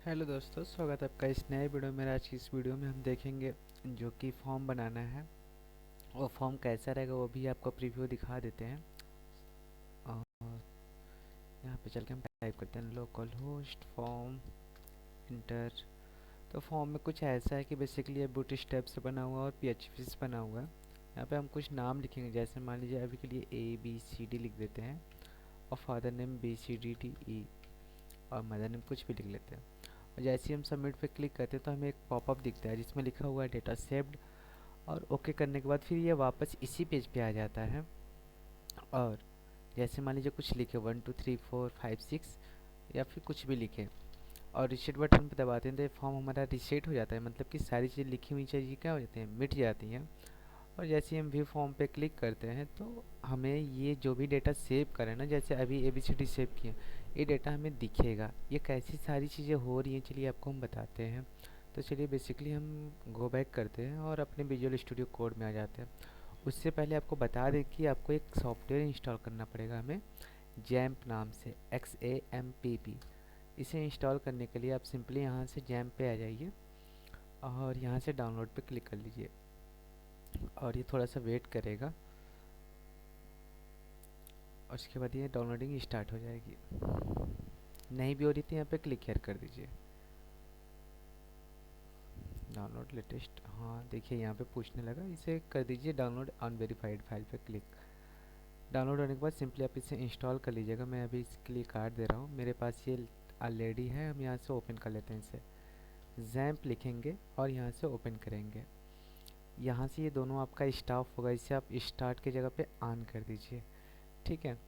Hello दोस्तों, स्वागत है आपका इस नए वीडियो में। आज की इस वीडियो में हम देखेंगे जो कि फॉर्म बनाना है। वो फॉर्म कैसा रहेगा वो भी आपको प्रीव्यू दिखा देते हैं। और यहाँ पे चल के हम टाइप करते हैं लोकल होस्ट फॉर्म इंटर। तो फॉर्म में कुछ ऐसा है कि बेसिकली ये बूट स्टेप से बना हुआ है और PHP से बना हुआ है। यहाँ पे हम कुछ नाम लिखेंगे, जैसे मान लीजिए अभी के लिए ABCD लिख देते हैं और फादर नेम BCDDE और मदर नेम कुछ भी लिख लेते हैं। और जैसे ही हम सबमिट पे क्लिक करते हैं तो हमें एक पॉपअप दिखता है जिसमें लिखा हुआ है डेटा सेव्ड। और ओके करने के बाद फिर ये वापस इसी पेज पे आ जाता है। और जैसे मान लीजिए कुछ लिखे 1 2 3 4 5 6 या फिर कुछ भी लिखे और रिसेट बटन पे दबाते हैं तो ये फॉर्म हमारा रिसेट हो जाता है। मतलब कि सारी चीज़ लिखी हुई चीज़ें क्या हो जाती हैं, मिट जाती हैं। और जैसे ही हम व्यू फॉर्म पे क्लिक करते हैं तो हमें ये जो भी डेटा सेव करें ना, जैसे अभी ABCD सेव किए, ये डेटा हमें दिखेगा। ये कैसी सारी चीज़ें हो रही हैं चलिए आपको हम बताते हैं। तो चलिए बेसिकली हम गो बैक करते हैं और अपने विजुअल स्टूडियो कोड में आ जाते हैं। उससे पहले आपको बता दें कि आपको एक सॉफ्टवेयर इंस्टॉल करना पड़ेगा हमें, जैम्प नाम से, XAMPP। इसे इंस्टॉल करने के लिए आप सिंपली यहाँ से जैम्प पे आ जाइए और यहाँ से डाउनलोड पे क्लिक कर लीजिए और ये थोड़ा सा वेट करेगा और उसके बाद ये डाउनलोडिंग स्टार्ट हो जाएगी। नहीं भी हो रही थी यहाँ पे क्लिक हियर कर दीजिए, डाउनलोड लेटेस्ट। हाँ देखिए यहाँ पे पूछने लगा, इसे कर दीजिए डाउनलोड अनवेरीफाइड फाइल पे क्लिक। डाउनलोड होने के बाद सिंपली आप इसे इंस्टॉल कर लीजिएगा। मैं अभी इसके लिए कार्ड दे रहा हूँ, मेरे पास ये ऑलरेडी है। हम यहाँ से ओपन कर लेते हैं इसे, जैम्प लिखेंगे और यहाँ से ओपन करेंगे। यहाँ से ये दोनों आपका स्टाफ होगा, इसे आप स्टार्ट की जगह पे ऑन कर दीजिए। ठीक है,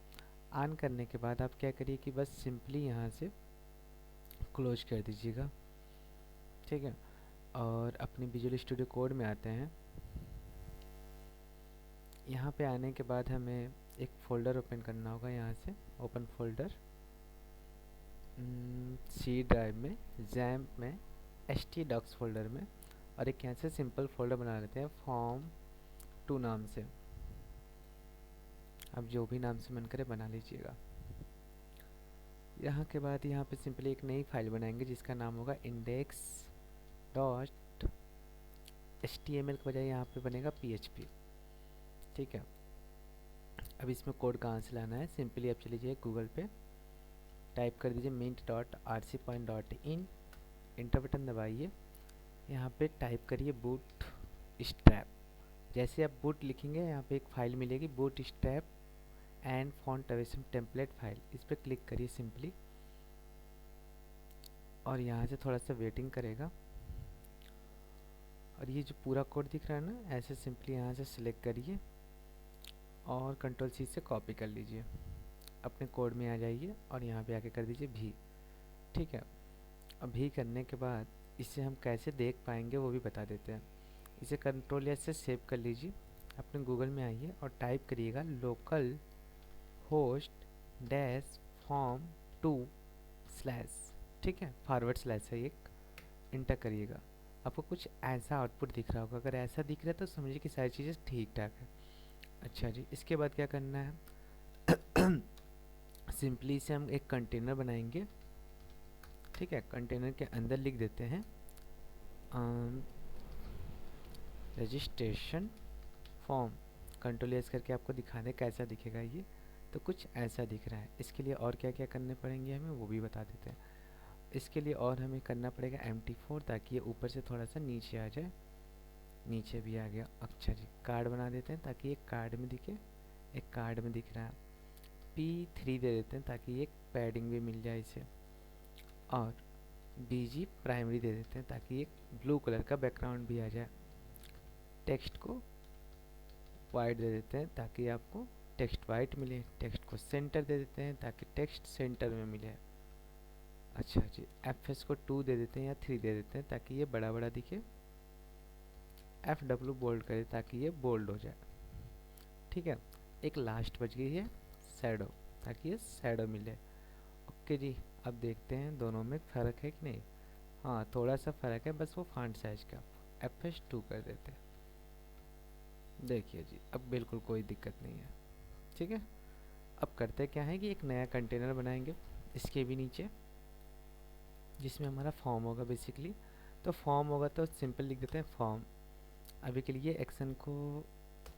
ऑन करने के बाद आप क्या करिए कि बस सिंपली यहाँ से क्लोज कर दीजिएगा। ठीक है, और अपनी विजुअल स्टूडियो कोड में आते हैं। यहाँ पे आने के बाद हमें एक फ़ोल्डर ओपन करना होगा। यहाँ से ओपन फोल्डर, सी ड्राइव में, जैम्प में, htdocs फोल्डर में, और एक यहाँ से सिंपल फोल्डर बना लेते हैं form2 नाम से। अब जो भी नाम से मन करे बना लीजिएगा। यहाँ के बाद यहाँ पे सिंपली एक नई फाइल बनाएंगे जिसका नाम होगा index.html के बजाय यहाँ पे बनेगा PHP। ठीक है, अब इसमें कोड कहाँ से लाना है, सिंपली आप चले जाइए गूगल पे, टाइप कर दीजिए mint.rcpoint.in, इंटर बटन दबाइए। यहाँ पे टाइप करिए बूट स्ट्रैप। जैसे आप बूट लिखेंगे यहाँ पे एक फ़ाइल मिलेगी, boot strap and font अवेसन template file. इस पर क्लिक करिए सिंपली और यहाँ से थोड़ा सा वेटिंग करेगा। और ये जो पूरा कोड दिख रहा है ना, ऐसे सिंपली यहाँ से सिलेक्ट करिए और Ctrl+C से कॉपी कर लीजिए, अपने कोड में आ जाइए और यहाँ पे आके कर दीजिए भी। ठीक है, अब भी करने के बाद इसे हम कैसे देख पाएंगे वो भी बता देते हैं। इसे Ctrl+S से सेव कर लीजिए, अपने गूगल में आइए और टाइप करिएगा लोकल होस्ट डैश फॉर्म2 स्लैश। ठीक है, फॉरवर्ड स्लैश है, एक इंटर करिएगा। आपको कुछ ऐसा आउटपुट दिख रहा होगा। अगर ऐसा दिख रहा है तो समझिए कि सारी चीज़ें ठीक ठाक है। अच्छा जी, इसके बाद क्या करना है, सिंपली इसे हम एक कंटेनर बनाएंगे। ठीक है, कंटेनर के अंदर लिख देते हैं रजिस्ट्रेशन फॉर्म। Ctrl+S करके आपको दिखा दे कैसा दिखेगा ये। तो कुछ ऐसा दिख रहा है। इसके लिए और क्या क्या करने पड़ेंगे हमें वो भी बता देते हैं। इसके लिए और हमें करना पड़ेगा MT4, ताकि ये ऊपर से थोड़ा सा नीचे आ जाए। नीचे भी आ गया। अच्छा जी, कार्ड बना देते हैं ताकि एक कार्ड में दिखे, एक कार्ड में दिख रहा है। P3 दे देते हैं ताकि एक पैडिंग भी मिल जाए इसे। और BG प्राइमरी दे देते हैं ताकि एक ब्लू कलर का बैकग्राउंड भी आ जाए। टेक्स्ट को वाइट दे देते हैं ताकि आपको टेक्स्ट वाइट मिले। टेक्स्ट को सेंटर दे देते हैं ताकि टेक्स्ट सेंटर में मिले। अच्छा जी, FS को 2 दे देते हैं या 3 दे देते हैं ताकि ये बड़ा बड़ा दिखे। FW बोल्ड करें ताकि ये बोल्ड हो जाए। ठीक है, एक लास्ट बच गई है शैडो, ताकि ये शैडो मिले। ओके जी, अब देखते हैं दोनों में फ़र्क है कि नहीं। हाँ थोड़ा सा फ़र्क है, बस वो फॉन्ट साइज का। FS2 कर देते हैं। देखिए जी, अब बिल्कुल कोई दिक्कत नहीं है। ठीक है, अब करते क्या है कि एक नया कंटेनर बनाएंगे इसके भी नीचे। जिसमें हमारा फॉर्म होगा बेसिकली। तो फॉर्म होगा तो सिंपल लिख देते हैं फॉर्म। अभी के लिए एक्शन को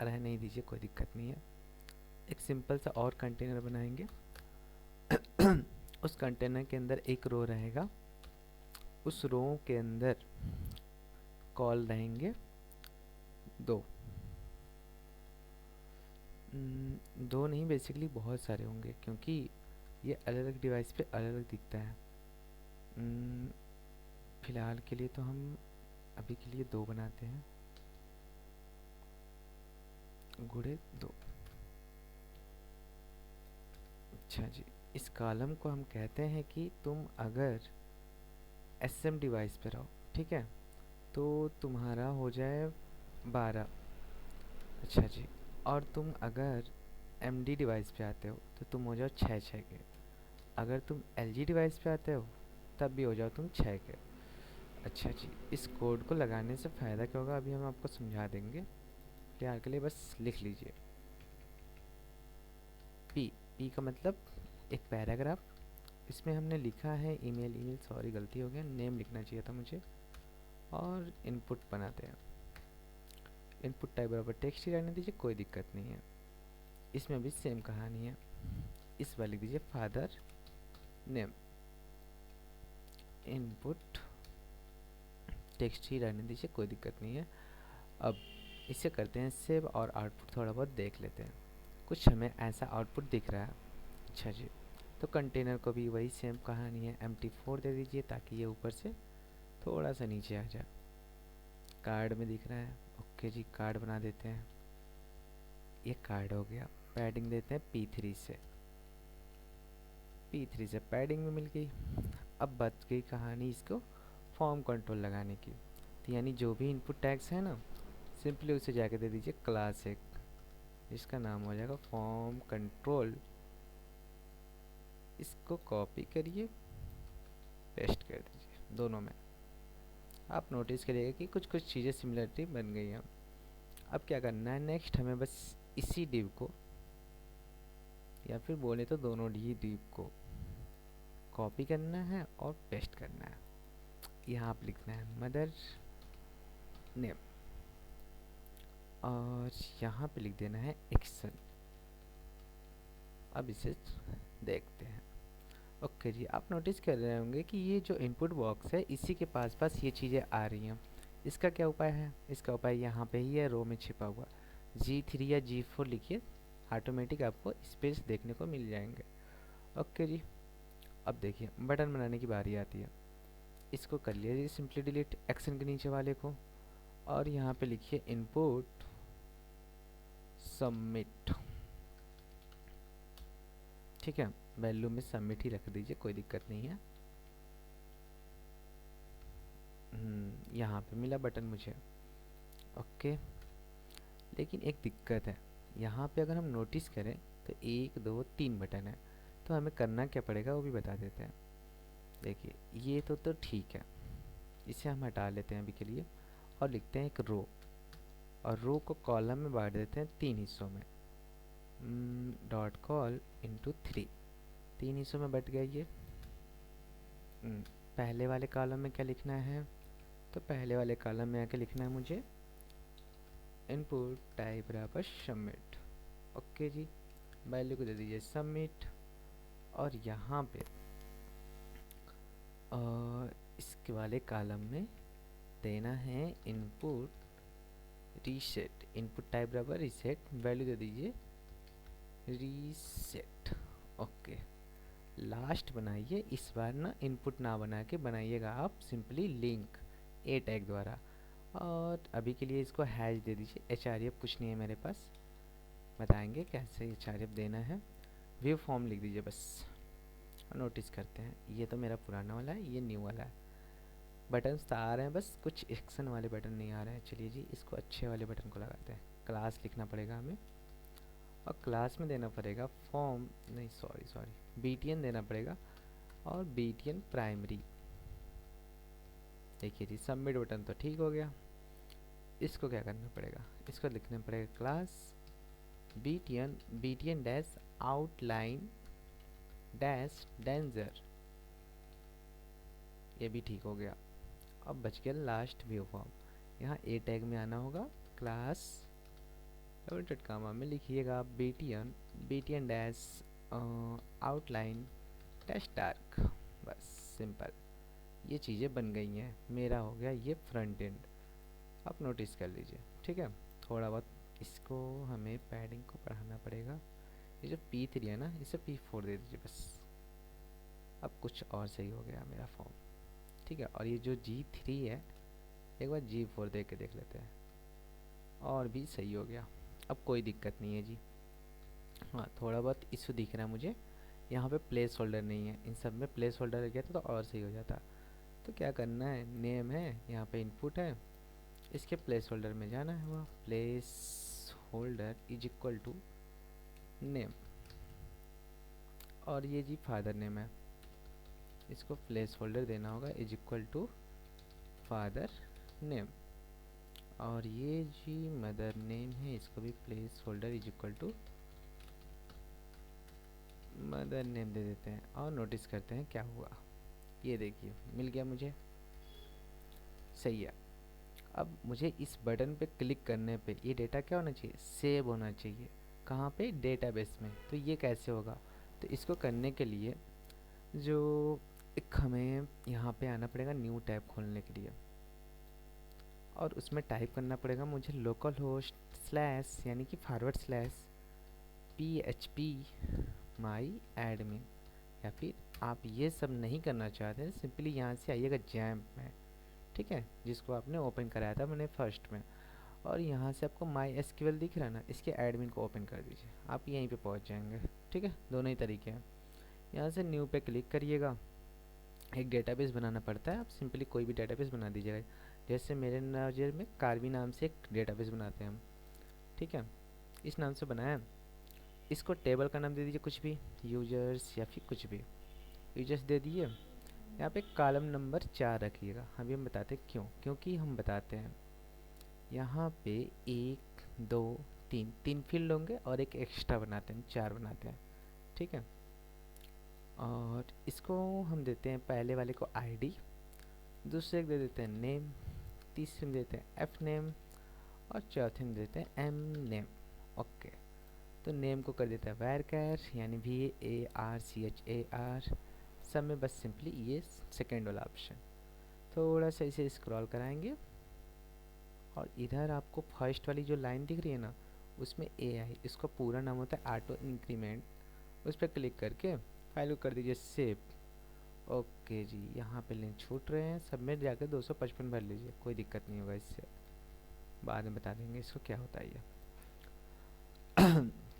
रहने ही दीजिए, कोई दिक्कत नहीं है। एक सिंपल सा और कंटेनर बनाएंगे। उस कंटेनर के अंदर एक रो रहेगा, उस रो के अंदर कॉल रहेंगे दो। दो नहीं, बेसिकली बहुत सारे होंगे, क्योंकि ये अलग अलग डिवाइस पे अलग अलग दिखता है। फिलहाल के लिए तो हम अभी के लिए दो बनाते हैं, गुड़े दो। अच्छा जी, इस कॉलम को हम कहते हैं कि तुम अगर एसएम डिवाइस पे रहो, ठीक है, तो तुम्हारा हो जाए 12। अच्छा जी, और तुम अगर एमडी डिवाइस पे आते हो तो तुम हो जाओ 6 के। अगर तुम एलजी डिवाइस पे आते हो तब भी हो जाओ तुम 6 के। अच्छा जी, इस कोड को लगाने से फ़ायदा क्या होगा अभी हम आपको समझा देंगे। फिलहाल के लिए बस लिख लीजिए पी। पी का मतलब एक पैराग्राफ। इसमें हमने लिखा है ईमेल। सॉरी गलती हो गया, नेम लिखना चाहिए था मुझे। और इनपुट बनाते हैं। इनपुट टाइप बराबर टेक्स्ट ही रहने दीजिए, कोई दिक्कत नहीं है। इसमें भी सेम कहानी है। इस बार लिख दीजिए फादर नेम। इनपुट टेक्स्ट ही रहने दीजिए, कोई दिक्कत नहीं है। अब इसे करते हैं सेव और आउटपुट थोड़ा बहुत देख लेते हैं। कुछ हमें ऐसा आउटपुट दिख रहा है। अच्छा जी, तो कंटेनर को भी वही सेम कहानी है, empty4 दे दीजिए ताकि ये ऊपर से थोड़ा सा नीचे आ जाए। कार्ड में दिख रहा है, ओके जी, कार्ड बना देते हैं। ये कार्ड हो गया। पैडिंग देते हैं P3 से। P3 से पैडिंग में मिल गई। अब बच गई कहानी इसको फॉर्म कंट्रोल लगाने की। तो यानी जो भी इनपुट टैग्स है ना, सिंपली उसे जाके दे दीजिए क्लास एक, जिसका नाम हो जाएगा फॉर्म कंट्रोल। इसको कॉपी करिए, पेस्ट कर दीजिए दोनों में। आप नोटिस करिएगा कि कुछ कुछ चीज़ें सिमिलरिटी बन गई हैं। अब क्या करना है, नेक्स्ट हमें बस इसी डिव को, या फिर बोले तो दोनों ही डिव को कॉपी करना है और पेस्ट करना है। यहाँ पे लिखना है मदर नेम, और यहाँ पे लिख देना है एक्शन। अब इसे देखते हैं। ओके जी, आप नोटिस कर रहे होंगे कि ये जो इनपुट बॉक्स है इसी के पास पास ये चीज़ें आ रही हैं। इसका क्या उपाय है? इसका उपाय यहाँ पे ही है, रो में छिपा हुआ। G3 या G4 लिखिए, ऑटोमेटिक आपको स्पेस देखने को मिल जाएंगे। ओके जी, अब देखिए बटन बनाने की बारी आती है। इसको कर लिया जी सिंपली डिलीट, एक्शन के नीचे वाले को, और यहाँ पे लिखिए इनपुट सबमिट। ठीक है, वैल्यू में सबमिट ही रख दीजिए, कोई दिक्कत नहीं है। यहाँ पे मिला बटन मुझे। ओके, लेकिन एक दिक्कत है। यहाँ पे अगर हम नोटिस करें तो 1 2 3 बटन है। तो हमें करना क्या पड़ेगा वो भी बता देते हैं। देखिए ये तो ठीक है, इसे हम हटा लेते हैं अभी के लिए और लिखते हैं एक रो, और रो को कॉलम में बांट देते हैं 3 हिस्सों में। डॉट कॉल इंटू 3, 3 हिस्सों में बट गया ये। पहले वाले कॉलम में क्या लिखना है, तो पहले वाले कॉलम में आके लिखना है मुझे इनपुट टाइप बराबर सबमिट। ओके जी, वैल्यू को दे दीजिए सबमिट, और यहाँ पे इसके वाले कॉलम में देना है इनपुट रीसेट। इनपुट टाइप बराबर रीसेट, वैल्यू दे दीजिए रीसेट। ओके, लास्ट बनाइए इस बार ना, इनपुट ना बना के बनाइएगा आप सिंपली लिंक ए टैग द्वारा। और अभी के लिए इसको हैश दे दीजिए। एचआरएफ कुछ नहीं है मेरे पास, बताएंगे कैसे एचआरएफ देना है। व्यू फॉर्म लिख दीजिए बस। नोटिस करते हैं, ये तो मेरा पुराना वाला है, ये न्यू वाला है। बटन्स तो आ रहे हैं, बस कुछ एक्शन वाले बटन नहीं आ रहे हैं। चलिए जी, इसको अच्छे वाले बटन को लगाते हैं। क्लास लिखना पड़ेगा हमें, और क्लास में देना पड़ेगा फॉर्म, नहीं सॉरी BTN देना पड़ेगा, और BTN प्राइमरी। देखिए जी, सबमिट बटन तो ठीक हो गया। इसको क्या करना पड़ेगा, इसको लिखना पड़ेगा class BTN dash outline dash danger. ये भी ठीक हो गया। अब बच गया लास्ट व्यू फॉर्म। यहाँ ए टैग में आना होगा, क्लास डबल डॉट कामा में लिखिएगा BTN dash outline dash dark. बस सिंपल, ये चीज़ें बन गई हैं। मेरा हो गया ये फ्रंट एंड। आप नोटिस कर लीजिए, ठीक है। थोड़ा बहुत इसको हमें पैडिंग को बढ़ाना पड़ेगा। ये जो P3 है ना, इसे P4 दे दीजिए बस। अब कुछ और सही हो गया मेरा फॉर्म, ठीक है। और ये जो G3 है, एक बार G4 दे के देख लेते हैं, और भी सही हो गया। अब कोई दिक्कत नहीं है जी। हाँ, थोड़ा बहुत इशू दिख रहा है मुझे, यहाँ पे प्लेस होल्डर नहीं है। इन सब में प्लेस होल्डर लग गया था तो और सही हो जाता। तो क्या करना है, नेम है, यहाँ पे इनपुट है, इसके प्लेस होल्डर में जाना है। वह place holder is equal to name, और ये जी फादर नेम है, इसको प्लेस होल्डर देना होगा is equal to father name. और ये जी मदर नेम है, इसको भी place holder is equal to mother name दे देते हैं। और नोटिस करते हैं क्या हुआ। ये देखिए मिल गया मुझे, सही है। अब मुझे इस बटन पे क्लिक करने पे ये डेटा क्या होना चाहिए, सेव होना चाहिए। कहाँ पे, डेटाबेस में। तो ये कैसे होगा, तो इसको करने के लिए जो एक हमें यहाँ पे आना पड़ेगा न्यू टैब खोलने के लिए, और उसमें टाइप करना पड़ेगा मुझे लोकल होस्ट स्लैश यानी कि फॉरवर्ड स्लैश PHP माई एडमिन। या फिर आप ये सब नहीं करना चाहते हैं, सिंपली यहाँ से आइएगा जैम्प में, ठीक है, जिसको आपने ओपन कराया था मैंने फर्स्ट में। और यहाँ से आपको माई एसक्यूएल दिख रहा है ना, इसके एडमिन को ओपन कर दीजिए, आप यहीं पे पहुँच जाएंगे, ठीक है। दोनों ही तरीके हैं। यहाँ से न्यू पे क्लिक करिएगा। एक डेटाबेस बनाना पड़ता है, आप सिंपली कोई भी डेटाबेस बना दीजिएगा। जैसे मेरे नज़र में कार्वी नाम से एक डेटाबेस बनाते हैं हम, ठीक है, इस नाम से बनाया। इसको टेबल का नाम दे दीजिए कुछ भी, यूजर्स या फिर कुछ भी, यूजर्स दे दिए। यहाँ पे कॉलम नंबर 4 रखिएगा। अभी हम बताते हैं क्यों, क्योंकि हम बताते हैं यहाँ पे 1 2 3 3 फील्ड होंगे और एक एक्स्ट्रा बनाते हैं, 4 बनाते हैं, ठीक है। और इसको हम देते हैं पहले वाले को आईडी, दूसरे को दे देते हैं नेम, तीसरे में देते हैं एफ नेम, और चौथे में देते हैं एम नेम। ओके, तो नेम को कर देता है varchar यानी VARCHAR। सब में बस सिंपली ये सेकेंड वाला ऑप्शन। थोड़ा सा इसे स्क्रॉल कराएंगे, और इधर आपको फर्स्ट वाली जो लाइन दिख रही है ना, उसमें AI, इसका पूरा नाम होता है ऑटो इंक्रीमेंट। उस पर क्लिक करके फाइल को कर दीजिए सेव। ओके जी, यहाँ पे लिंक छूट रहे हैं, सबमिट जाकर 255 भर लीजिए, कोई दिक्कत नहीं होगा इससे, बाद में बता देंगे इसको क्या होता है ये।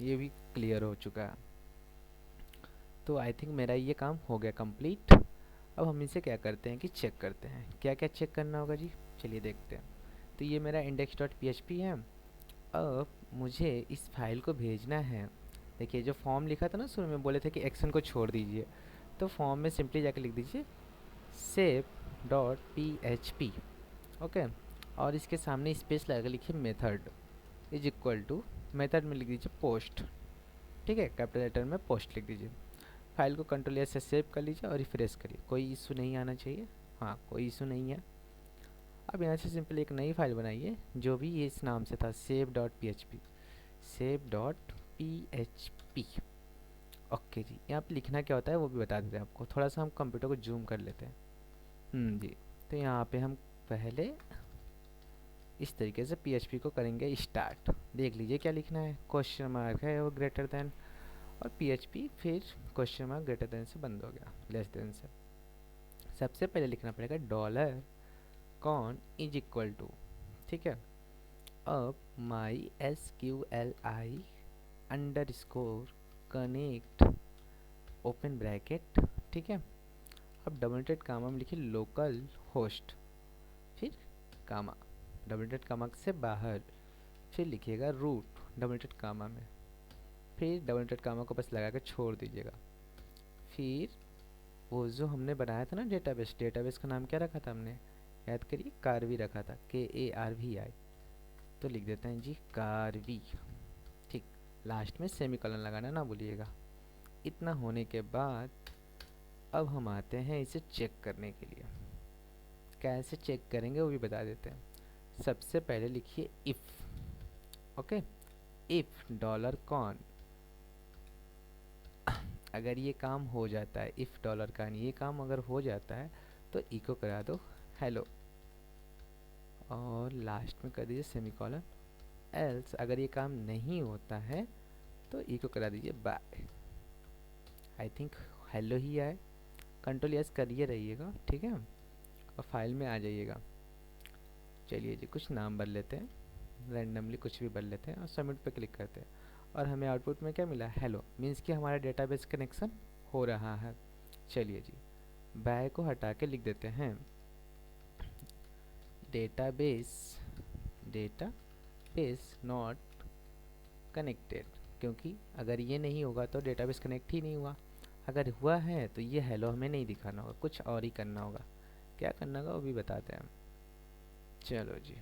ये भी क्लियर हो चुका है। तो आई थिंक मेरा ये काम हो गया कंप्लीट। अब हम इसे क्या करते हैं कि चेक करते हैं, क्या क्या चेक करना होगा जी, चलिए देखते हैं। तो ये मेरा index.php है। अब मुझे इस फाइल को भेजना है। देखिए जो फॉर्म लिखा था ना शुरू में, बोले थे कि एक्शन को छोड़ दीजिए, तो फॉर्म में सिंपली जाके लिख दीजिए save.php, ओके। और इसके सामने स्पेस लगा लिखिए method is equal to, method में लिख दीजिए पोस्ट, ठीक है, कैपिटल लेटर में पोस्ट लिख दीजिए। फाइल को कंट्रोल एस से सेव कर लीजिए और रिफ्रेश करिए, कोई इशू नहीं आना चाहिए। हाँ, कोई इशू नहीं है। अब यहाँ से सिंपली एक नई फाइल बनाइए जो भी ये इस नाम से था, save.php, save.php। ओके जी, यहाँ पे लिखना क्या होता है वो भी बता देते हैं आपको। थोड़ा सा हम कंप्यूटर को जूम कर लेते हैं। जी, तो यहाँ पे हम पहले इस तरीके से PHP को करेंगे स्टार्ट। देख लीजिए क्या लिखना है, क्वेश्चन मार्क है वो ग्रेटर देन, और PHP फिर क्वेश्चन मार्क ग्रेटर देन से बंद हो गया, लेस देन से। सबसे पहले लिखना पड़ेगा dollar con is equal to, ठीक है। अब my SQLi underscore connect open bracket, ठीक है। अब डबल डेट कामा में लिखिए लोकल होस्ट, फिर कामा, डबल डेट कामा से बाहर, फिर लिखिएगा रूट डबल डेट कामा में, फिर डबल डेट कामा को बस लगा कर छोड़ दीजिएगा। फिर वो जो हमने बनाया था ना डेटाबेस, डेटाबेस का नाम क्या रखा था हमने, याद करिए, कार्वी रखा था, KARVI। तो लिख देते हैं जी कार्वी, ठीक। लास्ट में सेमीकोलन लगाना ना भूलिएगा। इतना होने के बाद अब हम आते हैं इसे चेक करने के लिए। कैसे चेक करेंगे वो भी बता देते हैं। सबसे पहले लिखिए if, okay, if dollar con, अगर ये काम हो जाता है, इफ़ डॉलर कॉन ये काम अगर हो जाता है तो इको करा दो हेलो, और लास्ट में कर दीजिए सेमीकोलन। एल्स अगर ये काम नहीं होता है तो इको करा दीजिए बाय। आई थिंक हेलो ही आए, कंट्रोल यस करिए रहिएगा, ठीक है, और फाइल में आ जाइएगा। चलिए जी, कुछ नाम भर लेते हैं, रैंडमली कुछ भी भर लेते हैं और सबमिट पे क्लिक करते हैं, और हमें आउटपुट में क्या मिला, हेलो, मीन्स कि हमारा डेटाबेस कनेक्शन हो रहा है। चलिए जी, बाय को हटा के लिख देते हैं डेटाबेस, डेटाबेस नॉट कनेक्टेड, क्योंकि अगर ये नहीं होगा तो डेटाबेस कनेक्ट ही नहीं हुआ। अगर हुआ है तो ये हेलो हमें नहीं दिखाना होगा, कुछ और ही करना होगा। क्या करना होगा वो भी बताते हैं। चलो जी,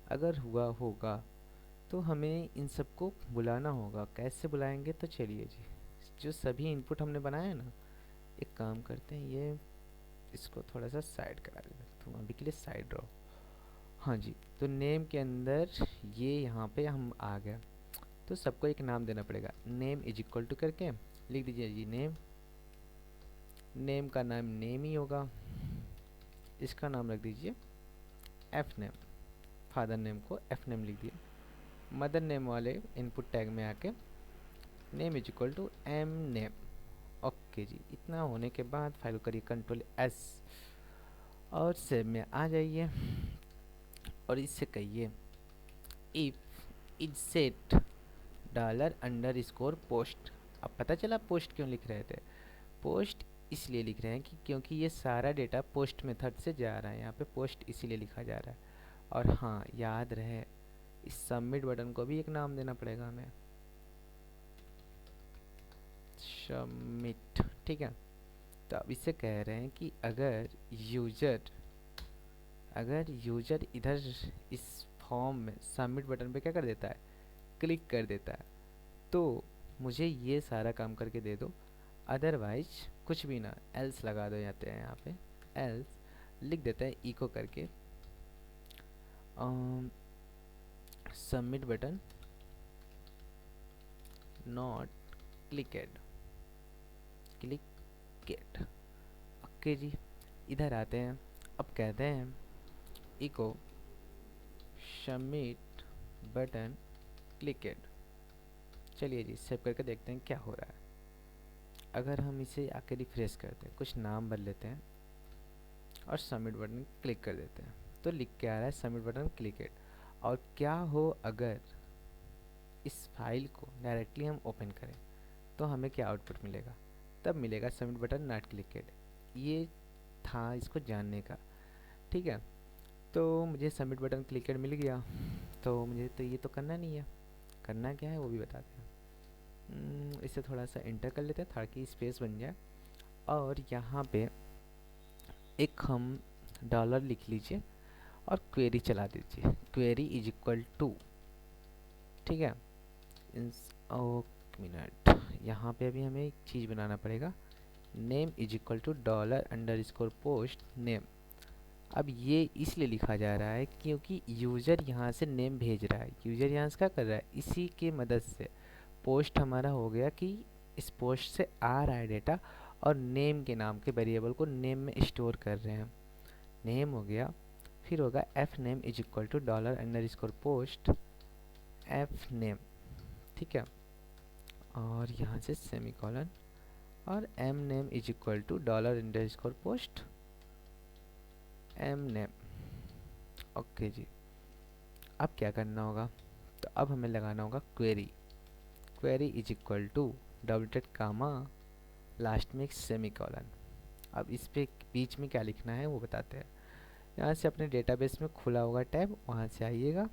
अगर हुआ होगा तो हमें इन सबको बुलाना होगा। कैसे बुलाएंगे, तो चलिए जी, जो सभी इनपुट हमने बनाया है ना, एक काम करते हैं, ये इसको थोड़ा सा साइड करा देते हैं, तुम अभी के लिए साइड रहो। हाँ जी, तो नेम के अंदर ये यहाँ पे हम आ गए, तो सबको एक नाम देना पड़ेगा। नेम इज इक्वल टू करके लिख दीजिए जी नेम, नेम का नाम नेम ही होगा, इसका नाम रख दीजिए एफ नेम, फादर नेम को एफ नेम लिख दिए। मदर नेम वाले इनपुट टैग में आके name is equal to m name. Okay जी, इतना होने के बाद फाइल करिए कंट्रोल एस और सेव में आ जाइए, और इससे कहिए if is set dollar underscore post. अब पता चला पोस्ट क्यों लिख रहे थे, पोस्ट इसलिए लिख रहे हैं कि क्योंकि ये सारा डेटा पोस्ट मेथड से जा रहा है, यहाँ पे पोस्ट इसीलिए लिखा जा रहा है। और हाँ, याद रहे इस सबमिट बटन को भी एक नाम देना पड़ेगा हमें, सबमिट, ठीक है। तो अब इससे कह रहे हैं कि अगर यूजर इधर इस फॉर्म में सबमिट बटन पे क्या कर देता है, क्लिक कर देता है, तो मुझे ये सारा काम करके दे दो, अदरवाइज कुछ भी ना, एल्स लगा दो जाते हैं यहाँ पे, एल्स लिख देते हैं इको करके सबमिट बटन नॉट क्लिकेड, क्लिकेड। ओके जी, इधर आते हैं, अब कहते हैं इको सबमिट बटन क्लिकेड। चलिए जी, सेव करके देखते हैं क्या हो रहा है। अगर हम इसे आके रिफ्रेश करते हैं, कुछ नाम भर लेते हैं और सबमिट बटन क्लिक कर देते हैं, तो लिख के आ रहा है सबमिट बटन क्लिकेड। और क्या हो अगर इस फाइल को डायरेक्टली हम ओपन करें तो हमें क्या आउटपुट मिलेगा, तब मिलेगा सबमिट बटन नॉट क्लिकेड। ये था इसको जानने का, ठीक है। तो मुझे सबमिट बटन क्लिकेड मिल गया, तो मुझे तो ये तो करना नहीं है, करना क्या है वो भी बताते हैं। इसे थोड़ा सा इंटर कर लेते हैं ताकि स्पेस बन जाए, और यहाँ पे एक हम डॉलर लिख लीजिए और क्वेरी चला दीजिए, क्वेरी इज इक्वल टू, ठीक है। मिनट, यहाँ पे अभी हमें एक चीज़ बनाना पड़ेगा, name is equal to dollar underscore post name. अब ये इसलिए लिखा जा रहा है क्योंकि यूज़र यहाँ से नेम भेज रहा है, यूज़र यहाँ से क्या कर रहा है, इसी के मदद से पोस्ट हमारा हो गया कि इस पोस्ट से आ रहा है डेटा, और नेम के नाम के वेरिएबल को नेम में स्टोर कर रहे हैं, नेम हो गया। फिर होगा f name is equal to dollar underscore post f name, ठीक है, और यहाँ से सेमीकोलन, और m name is equal to dollar underscore post m name. Okay जी, अब क्या करना होगा, तो अब हमें लगाना होगा query, query is equal to double dot comma last में एक सेमीकोलन। अब इस पे बीच में क्या लिखना है वो बताते हैं। यहाँ से अपने डेटाबेस में खुला होगा टैब, वहाँ से आइएगा,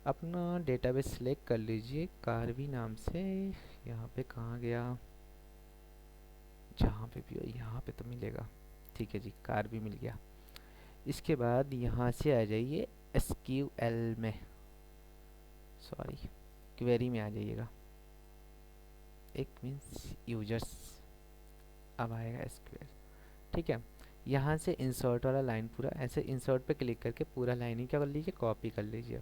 अपना डेटाबेस सेलेक्ट कर लीजिए कार्वी नाम से। यहाँ पे कहाँ गया, जहाँ पे भी हो यहाँ पे तो मिलेगा, ठीक है जी, कार्वी मिल गया। इसके बाद यहाँ से आ जाइए एसक्यूएल में, सॉरी क्वेरी में आ जाइएगा, एक मीन्स यूजर्स, अब आएगा एसक्यूएल, ठीक है। यहाँ से इंसर्ट वाला लाइन पूरा ऐसे इंसर्ट पे क्लिक करके पूरा लाइन ही क्या कर लीजिए, कॉपी कर लीजिए,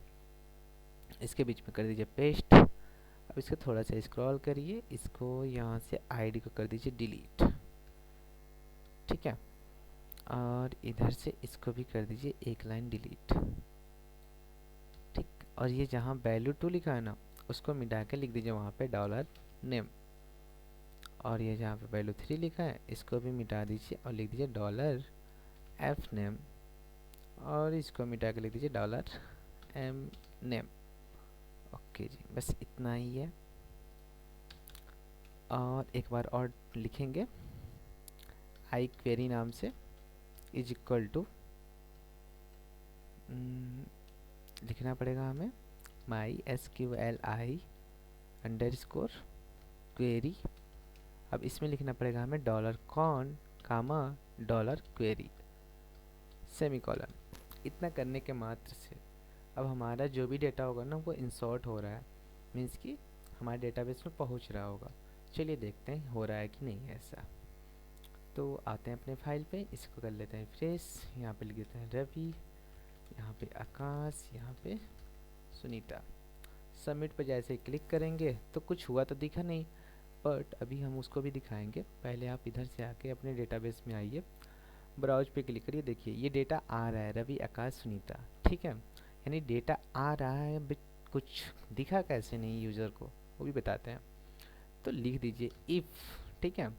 इसके बीच में कर दीजिए पेस्ट। अब इसको थोड़ा सा स्क्रॉल करिए, इसको यहाँ से आईडी को कर दीजिए डिलीट, ठीक है। और इधर से इसको भी कर दीजिए एक लाइन डिलीट, ठीक। और ये जहाँ वैल्यू 2 लिखा है ना, उसको मिटा के लिख दीजिए वहाँ पे डॉलर नेम। और ये जहाँ पे वैल्यू 3 लिखा है इसको भी मिटा दीजिए और लिख दीजिए डॉलर एफ नेम। और इसको मिटा के लिख दीजिए डॉलर एम नेम। ओके जी, बस इतना ही है। और एक बार और लिखेंगे आई क्वेरी नाम से इज इक्वल टू लिखना पड़ेगा हमें माई SQLi अंडर स्कोर क्वेरी। अब इसमें लिखना पड़ेगा हमें डॉलर कॉन कामा डॉलर क्वेरी सेमीकोलन। इतना करने के मात्र से अब हमारा जो भी डेटा होगा ना वो इंसर्ट हो रहा है, मीन्स कि हमारे डेटाबेस में पहुंच रहा होगा। चलिए देखते हैं हो रहा है कि नहीं है ऐसा। तो आते हैं अपने फाइल पे, इसको कर लेते हैं फ्रेश। यहाँ पे लिख देते हैं रवि, यहाँ पे आकाश, यहाँ पे सुनीता। सबमिट पर जैसे ही क्लिक करेंगे तो कुछ हुआ तो दिखा नहीं, बट अभी हम उसको भी दिखाएंगे। पहले आप इधर से आके अपने डेटाबेस में आइए, ब्राउज पे क्लिक करिए, देखिए ये डेटा आ रहा है रवि आकाश सुनीता, ठीक है। यानी डेटा आ रहा है, बट कुछ दिखा कैसे नहीं यूज़र को वो भी बताते हैं। तो लिख दीजिए इफ़, ठीक है,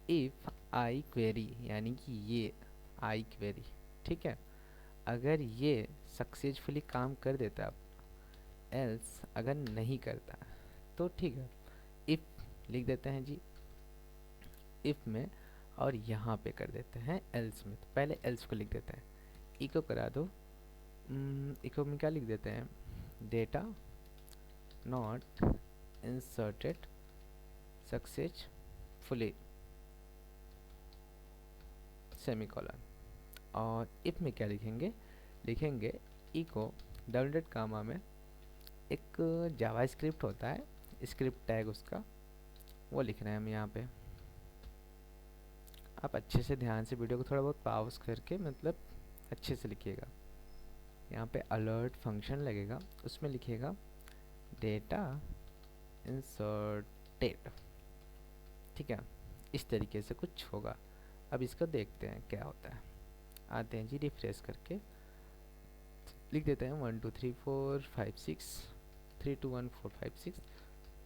इफ़ आई क्वेरी, यानी कि ये आई क्वेरी, ठीक है, अगर ये सक्सेसफुली काम कर देता, एल्स अगर नहीं करता तो ठीक है इफ़ लिख देते हैं जी इफ़ में, और यहाँ पे कर देते हैं एल्स में। तो पहले एल्स को लिख देते हैं, इको करा दो। इको में क्या लिख देते हैं, data not inserted successfully semicolon. और इफ में क्या लिखेंगे, लिखेंगे इको डबल डॉट कामा में एक जावा स्क्रिप्ट होता है, स्क्रिप्ट टैग उसका वो लिख रहे हैं हम यहाँ पे। आप अच्छे से ध्यान से वीडियो को थोड़ा बहुत पॉज करके मतलब अच्छे से लिखिएगा। यहाँ पे अलर्ट फंक्शन लगेगा, उसमें लिखिएगा डेटा इंसर्टेड, ठीक है। इस तरीके से कुछ होगा। अब इसको देखते हैं क्या होता है। आते हैं जी रिफ्रेश करके, लिख देते हैं 1 2 3 4 5 6 3 2 1 4 5 6,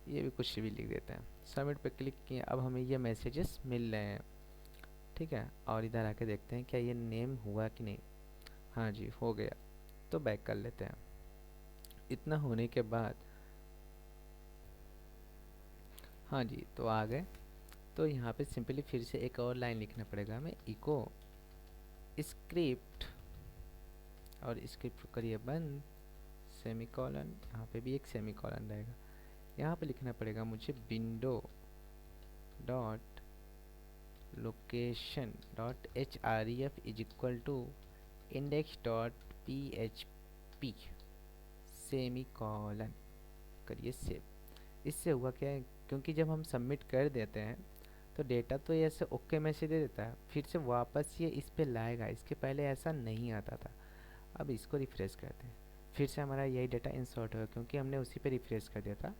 ये भी कुछ भी लिख देते हैं। सबमिट पे क्लिक किए, अब हमें ये मैसेजेस मिल रहे हैं, ठीक है। और इधर आके देखते हैं क्या ये नेम हुआ कि नहीं। हाँ जी हो गया, तो बैक कर लेते हैं। इतना होने के बाद हाँ जी तो आ गए। तो यहाँ पे सिंपली फिर से एक और लाइन लिखना पड़ेगा हमें, इको स्क्रिप्ट, और स्क्रिप्ट करिए बंद, सेमीकोलन, यहाँ पे भी एक सेमीकोलन रहेगा। यहाँ पे लिखना पड़ेगा मुझे window dot location dot href is equal to index dot php semicolon, करिए सेव। इससे हुआ क्या है, क्योंकि जब हम सबमिट कर देते हैं तो डेटा तो ऐसे ओके मैसेज दे देता है, फिर से वापस ये इस पे लाएगा, इसके पहले ऐसा नहीं आता था। अब इसको रिफ्रेश करते हैं, फिर से हमारा यही डेटा इंसर्ट होगा क्योंकि हमने उसी पे रिफ्रेश कर दिया था।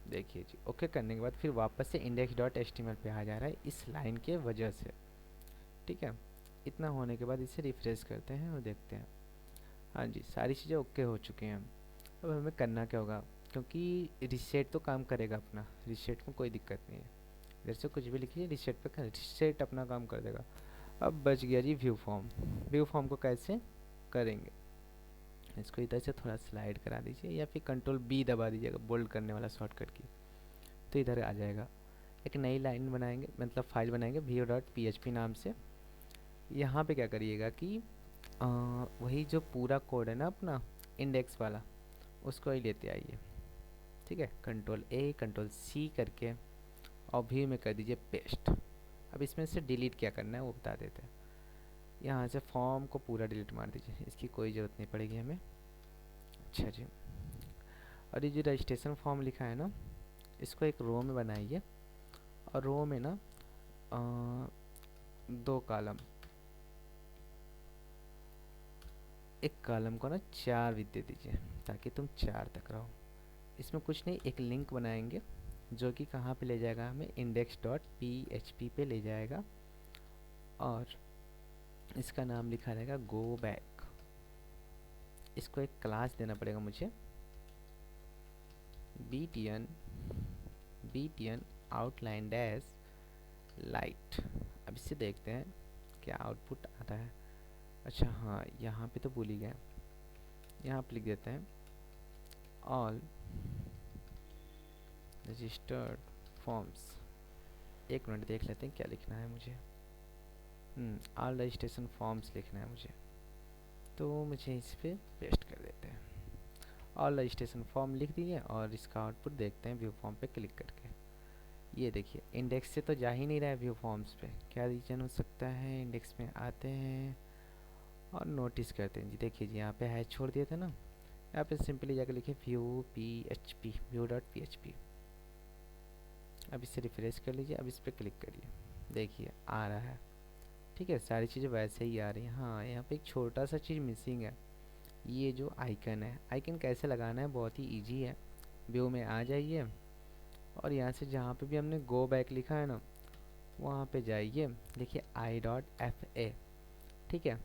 देखिए जी ओके करने के बाद फिर वापस से इंडेक्स डॉट एचटीएमएल पे आ जा रहा है इस लाइन के वजह से, ठीक है। इतना होने के बाद इसे रिफ्रेश करते हैं और देखते हैं, हाँ जी सारी चीज़ें ओके हो चुकी हैं। अब हमें करना क्या होगा, क्योंकि रिसेट तो काम करेगा अपना, रिसेट में कोई दिक्कत नहीं है। इधर से कुछ भी लिखिए रिसेट पे कर, रिसेट अपना काम कर देगा। अब बच गया जी व्यू फॉर्म। व्यू फॉर्म को कैसे करेंगे, इसको इधर से थोड़ा स्लाइड करा दीजिए या फिर कंट्रोल बी दबा दीजिएगा बोल्ड करने वाला शॉर्टकट की, तो इधर आ जाएगा। एक नई लाइन बनाएंगे, मतलब फाइल बनाएंगे view.php नाम से। यहाँ पे क्या करिएगा कि वही जो पूरा कोड है ना अपना इंडेक्स वाला, उसको ही लेते आइए, ठीक है। कंट्रोल ए कंट्रोल सी करके और व्यू में कर दीजिए पेस्ट। अब इसमें से डिलीट क्या करना है वो बता देते हैं। यहाँ से फॉर्म को पूरा डिलीट मार दीजिए, इसकी कोई ज़रूरत नहीं पड़ेगी हमें। अच्छा जी, और ये जो रजिस्ट्रेशन फॉर्म लिखा है ना, इसको एक रो में बनाइए, और रो में ना 2 कॉलम, एक कॉलम को ना 4 विथ दे दीजिए ताकि तुम 4 तक रहो। इसमें कुछ नहीं, एक लिंक बनाएंगे जो कि कहाँ पे ले जाएगा, हमें index.php पे ले जाएगा और इसका नाम लिखा रहेगा गो बैक। इसको एक क्लास देना पड़ेगा मुझे, btn outline dash light। अब इससे देखते हैं क्या आउटपुट आता है। अच्छा हाँ, यहाँ पे तो भूल ही गए, यहाँ पे लिख देते हैं ऑल रजिस्टर्ड फॉर्म्स। एक मिनट देख लेते हैं क्या लिखना है मुझे। ऑल रजिस्ट्रेशन फॉर्म्स लिखना है मुझे, तो मुझे इस पर पेस्ट कर देते हैं। ऑल रजिस्ट्रेशन फॉर्म लिख दिए और इसका आउटपुट देखते हैं व्यू फॉर्म पे क्लिक करके। ये देखिए इंडेक्स से तो जा ही नहीं रहा है व्यू फॉर्म्स पे, क्या रीजन हो सकता है। इंडेक्स में आते हैं और नोटिस करते हैं जी, देखिए जी यहाँ पे हैश छोड़ दिए थे ना, यहाँ पे सिंपली जाकर लिखे व्यू php, view.php। अब इसे रिफ्रेश कर लीजिए, अब इस पर क्लिक करिए, देखिए आ रहा है। ठीक है, सारी चीज़ें वैसे ही आ रही हैं। हाँ, यहाँ पे एक छोटा सा चीज़ मिसिंग है, ये जो आइकन है। आइकन कैसे लगाना है, बहुत ही इजी है। व्यू में आ जाइए और यहाँ से जहाँ पे भी हमने गो बैक लिखा है ना, वहाँ पे जाइए, लिखिए i.fa। ठीक है,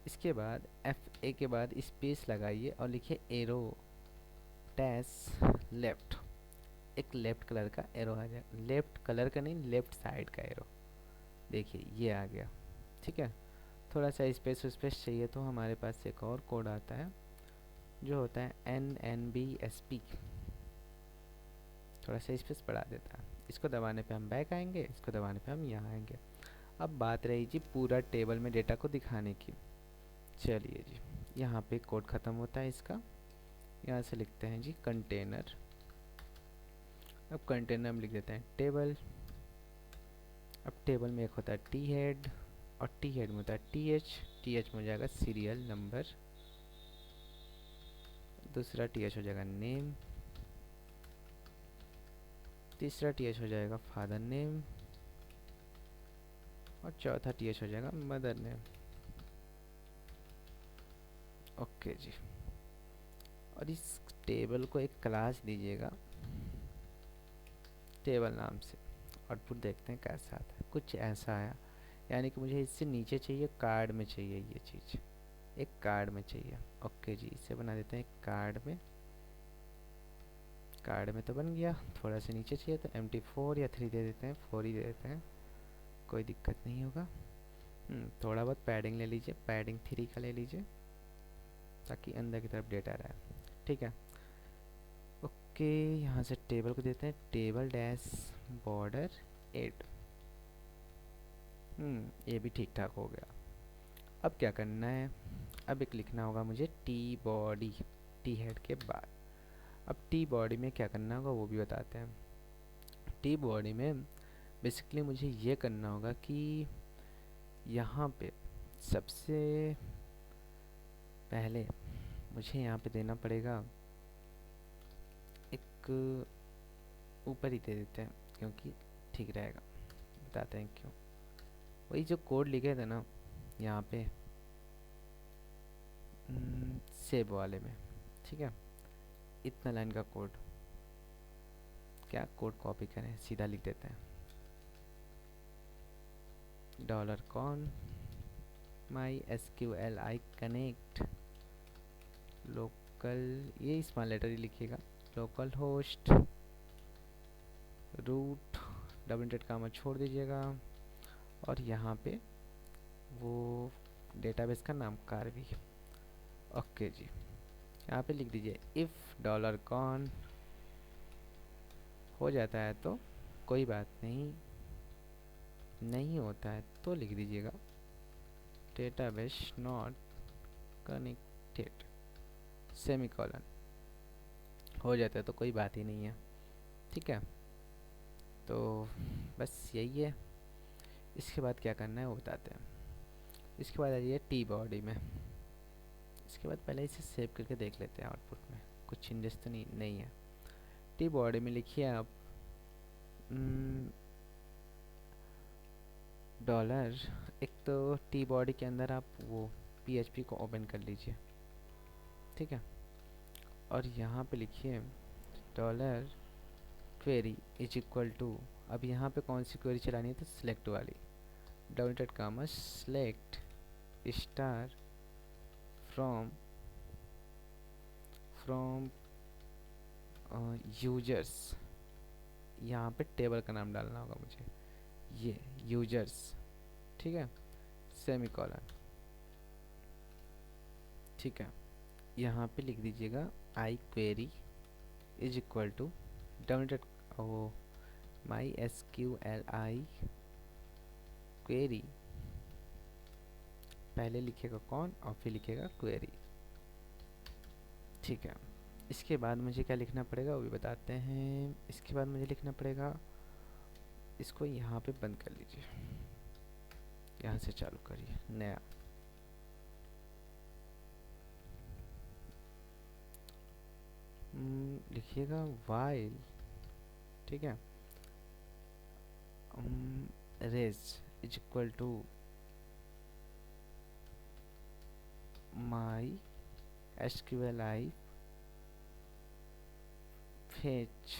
इसके बाद fa के बाद स्पेस लगाइए और लिखिए एरो डैश लेफ्ट। एक लेफ्ट कलर का एरो आ जाए, लेफ्ट कलर का नहीं, लेफ्ट साइड का एरो। देखिए ये आ गया। ठीक है, थोड़ा सा स्पेस चाहिए तो हमारे पास एक और कोड आता है जो होता है NNBSP, थोड़ा सा स्पेस बढ़ा देता है। इसको दबाने पे हम बैक आएंगे, इसको दबाने पे हम यहाँ आएंगे। अब बात रही जी पूरा टेबल में डेटा को दिखाने की। चलिए जी, यहाँ पे कोड ख़त्म होता है इसका। यहाँ से लिखते हैं जी कंटेनर। अब कंटेनर में लिख देते हैं टेबल। अब टेबल में एक होता है टी हेड और टी हेड में होता है टी एच में हो जाएगा सीरियल नंबर, दूसरा टी एच हो जाएगा नेम, तीसरा टी एच हो जाएगा फादर नेम और चौथा टी एच हो जाएगा मदर नेम। ओके जी, और इस टेबल को एक क्लास दीजिएगा टेबल नाम से। आउटपुट देखते हैं कैसा आता है। कुछ ऐसा आया, यानी कि मुझे इससे नीचे चाहिए, कार्ड में चाहिए ये चीज़, एक कार्ड में चाहिए। ओके जी, इसे बना देते हैं कार्ड में। कार्ड में तो बन गया, थोड़ा सा नीचे चाहिए तो MT4 या 3 दे देते हैं, 4 ही दे देते हैं, कोई दिक्कत नहीं होगा। थोड़ा बहुत पैडिंग ले लीजिए, पैडिंग 3 का ले लीजिए ताकि अंदर की तरफ डेटा रहे। ठीक है, ओके, यहाँ से टेबल को देते हैं टेबल डैश बॉर्डर 8। ये भी ठीक ठाक हो गया। अब क्या करना है, अब एक लिखना होगा मुझे टी बॉडी, टी हेड के बाद। अब टी बॉडी में क्या करना होगा वो भी बताते हैं। टी बॉडी में बेसिकली मुझे ये करना होगा कि यहाँ पे सबसे पहले मुझे यहाँ पे देना पड़ेगा एक, ऊपर ही दे देते हैं क्योंकि ठीक रहेगा, बताते हैं क्यों। वही जो कोड लिखे थे ना यहाँ पे सेव वाले में, ठीक है, इतना लाइन का कोड, क्या कोड कॉपी करें, सीधा लिख देते हैं $कॉन MySQLi कनेक्ट लोकल, ये स्मॉल लेटर ही लिखिएगा, लोकल होस्ट रूट डबल इंटेड कामा छोड़ दीजिएगा और यहाँ पे वो डेटाबेस का नाम कार्वी। ओके जी, यहाँ पे लिख दीजिए इफ़ $कॉन हो जाता है तो कोई बात नहीं, नहीं होता है तो लिख दीजिएगा डेटाबेस नॉट कनेक्टेड सेमीकोलन। हो जाता है तो कोई बात ही नहीं है। ठीक है, तो बस यही है। इसके बाद क्या करना है वो बताते हैं। इसके बाद आ जाइए टी बॉडी में। इसके बाद पहले इसे सेव करके देख लेते हैं आउटपुट में कुछ चेंजेस तो नहीं है। टी बॉडी में लिखिए आप डॉलर, एक तो टी बॉडी के अंदर आप वो पीएचपी को ओपन कर लीजिए, ठीक है। और यहाँ पे लिखिए dollar query is equal to, अब यहाँ पे कौन सी क्वेरी चलानी है, तो सिलेक्ट वाली, double dot comma select star from from users, यहाँ पे टेबल का नाम डालना होगा मुझे, ये यूजर्स, ठीक है, सेमी कॉलन, ठीक है। यहाँ पे लिख दीजिएगा i query is equal to double dot o my S Q L i query, पहले लिखेगा कौन और फिर लिखेगा क्वेरी, ठीक है। इसके बाद मुझे क्या लिखना पड़ेगा वो भी बताते हैं। इसके बाद मुझे लिखना पड़ेगा, इसको यहाँ पे बंद कर लीजिए, यहाँ से चालू करिए नया, लिखिएगा वाइल, ठीक है, res is equal to my SQLi fetch,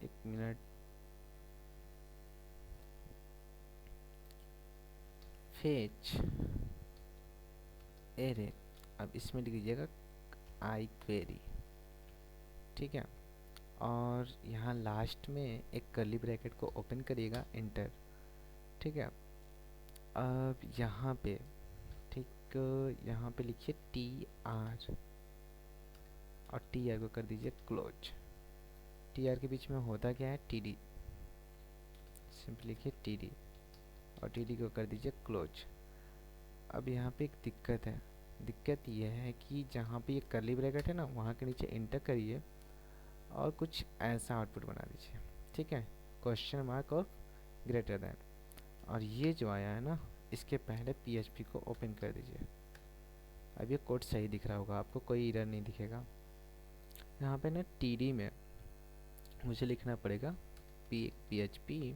एक मिनट, फेच एरे, अब इसमें लिख दीजिएगा आई क्वेरी, ठीक है। और यहाँ लास्ट में एक कर्ली ब्रैकेट को ओपन करिएगा, एंटर, ठीक है। अब यहाँ पे, ठीक, यहाँ पे लिखिए TR और TR को कर दीजिए क्लोज, TR के बीच में होता क्या है TD, सिंपली लिखिए TD और TD को कर दीजिए क्लोज। अब यहाँ पे एक दिक्कत है, दिक्कत यह है कि जहाँ पे ये कर्ली ब्रैकेट है ना, वहाँ के नीचे इंटर करिए और कुछ ऐसा आउटपुट बना दीजिए, ठीक है, क्वेश्चन मार्क और ग्रेटर देन, और ये जो आया है ना, इसके पहले PHP को ओपन कर दीजिए। अब ये कोड सही दिख रहा होगा आपको, कोई एरर नहीं दिखेगा। यहाँ पे ना TD में मुझे लिखना पड़ेगा PHP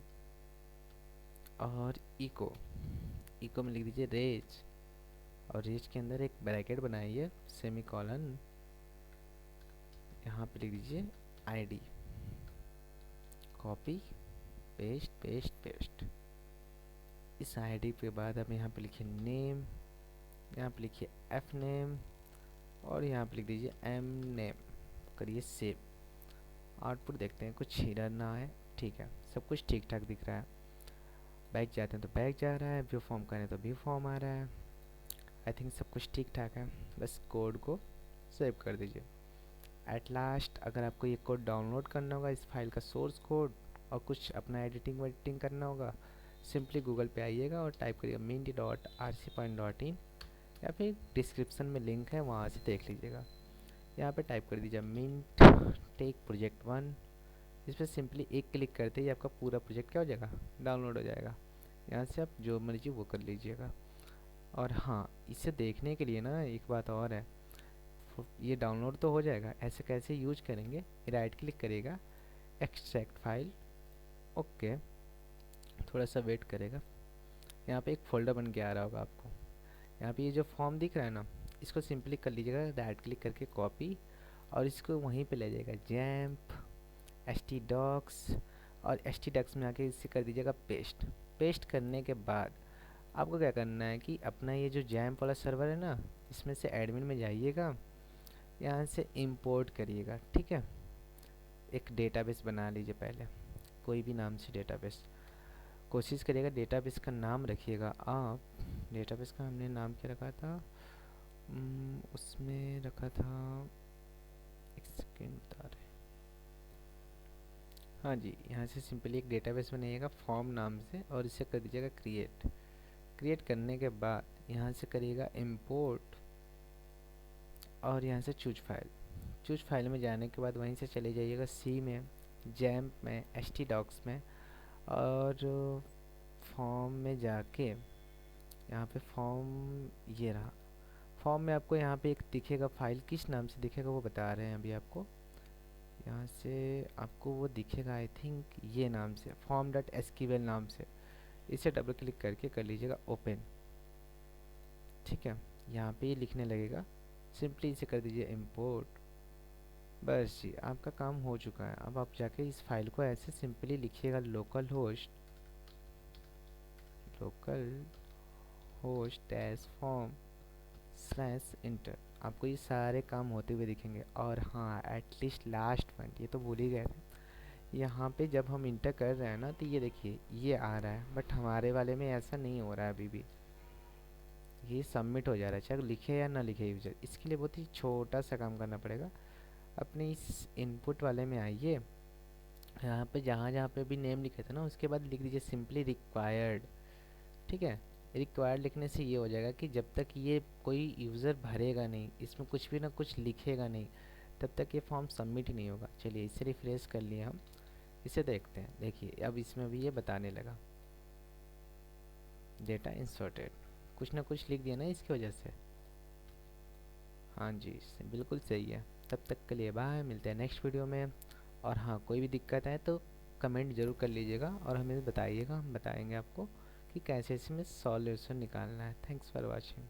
और इको में लिख दीजिए रेज, और रेज के अंदर एक ब्रैकेट बनाइए, सेमी कॉलन, यहाँ पे लिख दीजिए ID, copy paste paste paste, इस ID के बाद अब यहाँ पे लिखिए नेम, यहाँ पे लिखिए F नेम और यहाँ पे लिख दीजिए M नेम, करिए सेव। आउटपुट देखते हैं, कुछ एरर ना आए, ठीक है, सब कुछ ठीक ठाक दिख रहा है। बैक जाते हैं तो बैक जा रहा है, व्यू फॉर्म करें तो व्यू फॉर्म आ रहा है, आई थिंक सब कुछ ठीक ठाक है। बस कोड को सेव कर दीजिए। एट लास्ट अगर आपको ये कोड डाउनलोड करना होगा, इस फाइल का सोर्स कोड, और कुछ अपना एडिटिंग वेडिटिंग करना होगा, सिंपली गूगल पे आइएगा और टाइप करिएगा mint.rcpoint.in, या फिर डिस्क्रिप्शन में लिंक है, वहाँ से देख लीजिएगा। यहाँ पे टाइप कर दीजिए मिंट टेक प्रोजेक्ट 1, इस पर सिंपली एक क्लिक करते ही आपका पूरा प्रोजेक्ट क्या हो जाएगा, डाउनलोड हो जाएगा। यहाँ से आप जो मर्जी वो कर लीजिएगा। और हाँ, इसे देखने के लिए ना एक बात और है, ये डाउनलोड तो हो जाएगा, ऐसे कैसे यूज करेंगे, राइट क्लिक करेगा, एक्सट्रैक्ट फाइल, ओके, थोड़ा सा वेट करेगा, यहाँ पे एक फोल्डर बन के आ रहा होगा आपको। यहाँ पे ये जो फॉर्म दिख रहा है ना, इसको सिंपली कर लीजिएगा, राइट क्लिक करके कॉपी, और इसको वहीं पे ले जाएगा जैम्प htdocs, और htdocs में आके इसे कर दीजिएगा पेस्ट। पेस्ट करने के बाद आपको क्या करना है कि अपना ये जो जैम्प वाला सर्वर है ना, इसमें से एडमिन में जाइएगा, यहाँ से इंपोर्ट करिएगा, ठीक है। एक डेटाबेस बना लीजिए पहले, कोई भी नाम से डेटाबेस, कोशिश करिएगा डेटाबेस का नाम रखिएगा आप, डेटाबेस का हमने नाम क्या रखा था, उसमें रखा था, एक सेकेंड बता रहे, हाँ जी, यहाँ से सिंपली एक डेटाबेस बनाइएगा फॉर्म नाम से, और इसे कर दीजिएगा क्रिएट करने के बाद यहाँ से करिएगा इंपोर्ट, और यहाँ से चूज फाइल में जाने के बाद वहीं से चले जाइएगा सी में, जैम्प में, htdocs में, और फॉर्म में जाके यहाँ पे फॉर्म, ये रहा फॉर्म में, आपको यहाँ पे एक दिखेगा फाइल, किस नाम से दिखेगा वो बता रहे हैं अभी आपको, यहाँ से आपको वो दिखेगा आई थिंक ये नाम से, form.sql नाम से, इसे डबल क्लिक करके कर लीजिएगा ओपन। ठीक है, यहाँ पे ये लिखने लगेगा, सिंपली इसे कर दीजिए इंपोर्ट। बस जी, आपका काम हो चुका है। अब आप जाके इस फाइल को ऐसे सिंपली लिखिएगा, local host dash form slash inter. आपको ये सारे काम होते हुए दिखेंगे। और हाँ, एटलीस्ट लास्ट पॉइंट, ये तो भूल ही गए थे, यहाँ पे जब हम इंटर कर रहे हैं ना, तो ये देखिए ये आ रहा है, बट हमारे वाले में ऐसा नहीं हो रहा है अभी भी। ये सबमिट हो जा रहा है, चाहे लिखे या ना लिखे यूजर। इसके लिए बहुत ही छोटा सा काम करना पड़ेगा। अपने इस इनपुट वाले में आइए, यहाँ पे जहाँ जहाँ पे भी नेम लिखे थे ना, उसके बाद लिख दीजिए सिंपली रिक्वायर्ड। ठीक है, रिक्वायर्ड लिखने से ये हो जाएगा कि जब तक ये कोई यूज़र भरेगा नहीं, इसमें कुछ भी ना कुछ लिखेगा नहीं, तब तक ये फॉर्म सबमिट ही नहीं होगा। चलिए इसे रिफ्रेश कर लिए हम, इसे देखते हैं। देखिए अब इसमें भी ये बताने लगा डेटा इंसर्टेड, कुछ ना कुछ लिख दिया ना इसकी वजह से। हाँ जी, बिल्कुल सही है। तब तक के लिए बाय, मिलते हैं नेक्स्ट वीडियो में। और हाँ, कोई भी दिक्कत है तो कमेंट ज़रूर कर लीजिएगा और हमें बताइएगा, हम बताएंगे आपको कि कैसे इसमें सॉल्यूशन निकालना है। Thanks for watching.